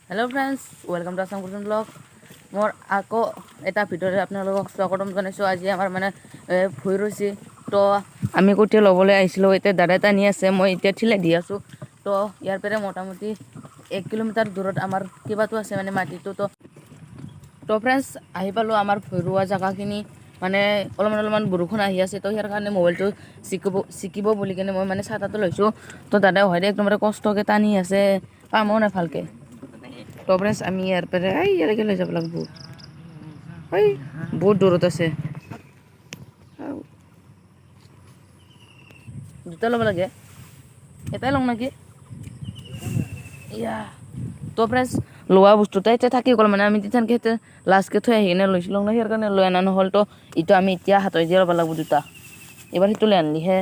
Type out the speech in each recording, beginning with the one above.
Hello friends welcome to Assam Kutum blog मोर आको এটা ভিডিঅ'ৰে আপোনালোকক স্বাগতম জনাইছোঁ। আজি আমাৰ মানে ভুই ৰৈছে তো আমি কঠীয়া ল'বলৈ আহিছিলোঁ। এতিয়া দাদা এটা নি আছে, মই এতিয়া ঠিলাই দি আছোঁ। তো ইয়াৰ পৰা মোটামুটি 1 কিলোমিটাৰ দূৰত আমাৰ কিবাটো আছে মানে মাটিটো। তো ফ্ৰেণ্ডছ আহি পালোঁ আমাৰ ভুই ৰোৱা জেগাখিনি। মানে অলপমান বৰষুণ আহি আছে, তো ইয়াৰ কাৰণে মোবাইলটো চিকিব বুলি কিনে মই মানে ছাতাটো লৈছোঁ। তো দাদাই হয় একদম কষ্টকৈ টানি আছে, কামো নাই ভালকৈ। তো ফ্ৰেণ্ডছ আমি ইয়াৰ পৰা ইয়ালৈকে লৈ যাব লাগিব। বহুত দূৰত আছে, দুটা ল'ব লাগে, এটাই লওঁ নেকি ইয়া। তো ফ্ৰেণ্ডছ লোৱা বস্তুটা এতিয়া থাকি গ'ল, মানে আমি তেতিয়ানকৈ লাষ্টকৈ থৈ আহি কিনে লৈছিলোঁ ন, সেইকাৰণে লৈ অনা নহ'ল। তো এইটো আমি এতিয়া হাতত দিয়ে ল'ব লাগিব দুটা। এইবাৰ সেইটো লৈ আনিলিহে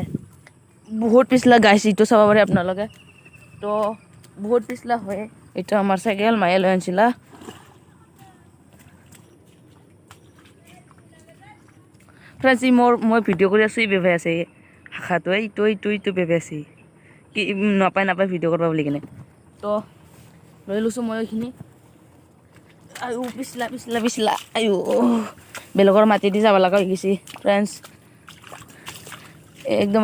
বহুত পিছলা গাইছ, এইটো চাব পাৰে আপোনালোকে। তো বহুত পিছলা হয় এইটো আমাৰ চাইকেল মায়ে লৈ আনিছিলা। ফ্ৰেণ্ডছ মই ভিডিঅ' কৰি আছোঁ, ই বেবাই আছে শাখাটো, এইটো বেবাই আছে কি নাপায় ভিডিঅ' কৰিব বুলি কিনে। তো লৈ লৈছোঁ মই এইখিনি। আয়ো পিছলা আয়ো বেলেগৰ মাটি দি যাব লগা হৈ গৈছে ফ্ৰেণ্ডছ। একদম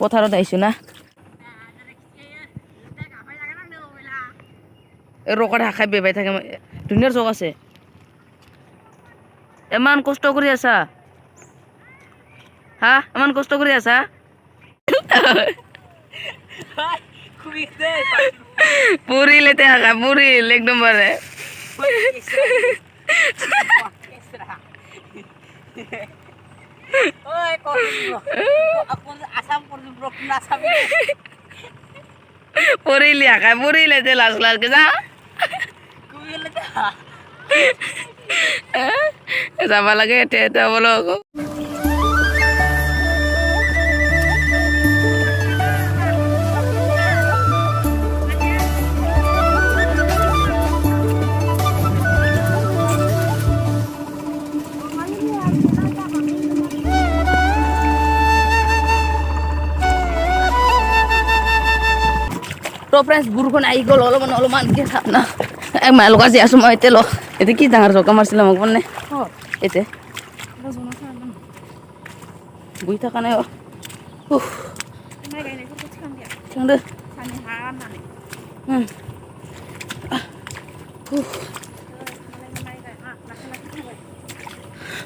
পথাৰত আহিছোঁ না, ৰকত শাখাই বেবাই থাকে। ধুনীয়াৰ চক আছে, ইমান কষ্ট কৰি আছা হা, ইমান কষ্ট কৰি আছা পুৰিলে তে শাখা পুৰিল একদম বাৰে। পুৰিলি শাখা পুৰিলে তে লাজকে যা যাব লাগে এতিয়া বোলো আকৌ। তো ফ্ৰেণ্ডছ বৰষুণ আহি গ'ল, অলপমানকৈ চাপ না মায়ে লগা যে আছোঁ মই এতিয়া এতিয়া কি ডাঙৰ জকা মাৰিছিলে মোক মানে এতিয়া বহি থকা নাই।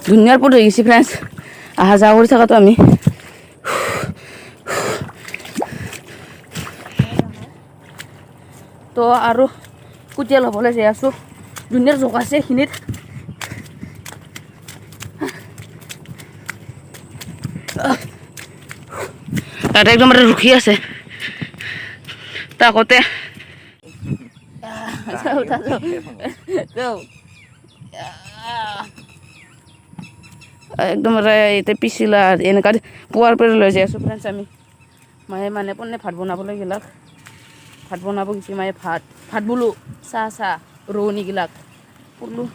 ধুনীয়াৰ পথ হৈ গৈছে ফ্ৰেণ্ডছ, অহা যোৱা কৰি থকাটো আমি। তো আৰু কুটিয়া ল'বলৈ যাই আছোঁ, ধুনীয়াৰ জোক আছে এইখিনিত। তাতে একদম ৰখি আছে তাকতে একদম এতিয়া পিছিলা এনেকুৱা পুৱাৰ পৰা লৈ যাই আছোঁ ফ্ৰেণ্ডছ আমি। মায়ে মানে পনে ভাত বনাবলৈ গেলাক, ভাত বনাব গৈছে মায়ে। ভাত বোলো চাহ ৰোৱনীগিলাক পুৰলোঁ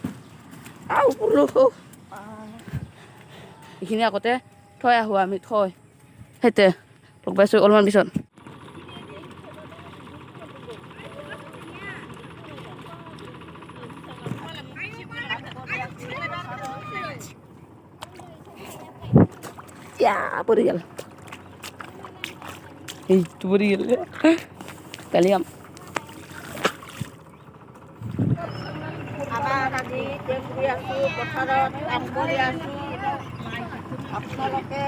এইখিনি আগতে থৈ আহোঁ আমি, সেইতে লগ পাইছোঁ অলপমান পিছত। পৰি গেল এইটো পৰি গেল কালি পথাৰত কাম কৰি আছোঁ আপোনালোকে।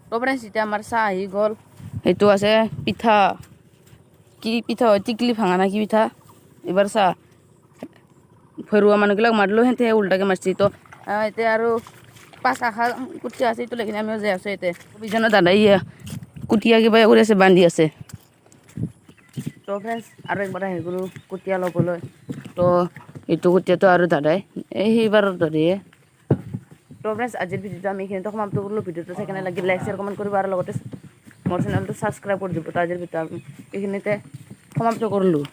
তো ফ্ৰেণ্ডছ এতিয়া আমাৰ চাহ আহি গ'ল। সেইটো আছে পিঠা, কি পিঠা হয়, টিকলি ভাঙা না কি পিঠা। এইবাৰ চাহ ভৰুৱা মানুহবিলাক মাৰিলোঁ, সিহঁতে উল্টাকৈ মাৰিছে। তো এতিয়া আৰু 5 আশা কুটিয়া আছে, এইটো লৈকিনে আমিও যাই আছোঁ। এতিয়া অভিযানৰ দাদাই কুটিয়া কিবা কৰি আছে, বান্ধি আছে। তো ফ্ৰেণ্ডছ আৰু একবাৰ আহি গ'লোঁ কুটিয়া ল'বলৈ। তো এইটো কুটিয়াটো আৰু দাদাই সেইবাৰৰ দৰেয়ে। তো ফ্ৰেণ্ডছ আজিৰ ভিডিঅ'টো আমি এইখিনিতে সমাপ্ত কৰিলোঁ। ভিডিঅ'টো চাই কেনে লাগিল লাইক শ্বেয়াৰ কমেণ্ট কৰিব আৰু লগতে মোৰ চেনেলটো ছাবস্ক্ৰাইব কৰি দিব। তো আজিৰ ভিডিঅ'টো আমি এইখিনিতে সমাপ্ত কৰিলোঁ।